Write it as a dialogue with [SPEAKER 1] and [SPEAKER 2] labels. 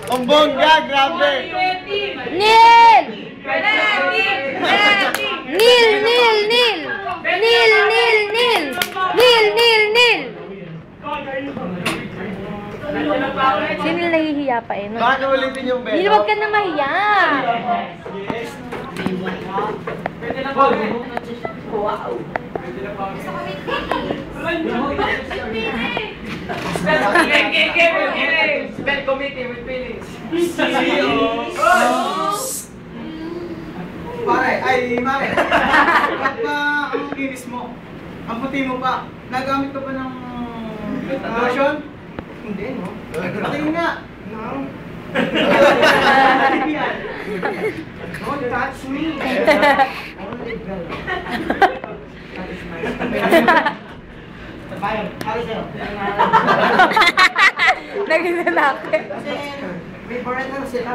[SPEAKER 1] Ang bongga, grabe!
[SPEAKER 2] Neil! Neil! Neil! Neil! Neil! Neil! Neil! Neil! Neil! Neil! Sino nahihiya pa eh?
[SPEAKER 1] Baka ulitin yung belo?
[SPEAKER 2] Neil, huwag ka na mahiya!
[SPEAKER 3] Pwede na ba?
[SPEAKER 4] Wow.
[SPEAKER 3] Pwede na ba?
[SPEAKER 4] Spell committee with feelings.
[SPEAKER 1] Pare, ay, Mare. Ba't pa ang kinis mo? Ang puti mo pa. Nagamit ka pa ng lotion? Hindi, no? Patingin nga. No. Don't touch me. Only girl. That is my... Bayo, pare sa'yo.
[SPEAKER 2] Naging lalaki.
[SPEAKER 1] Kasi may foreigner sila.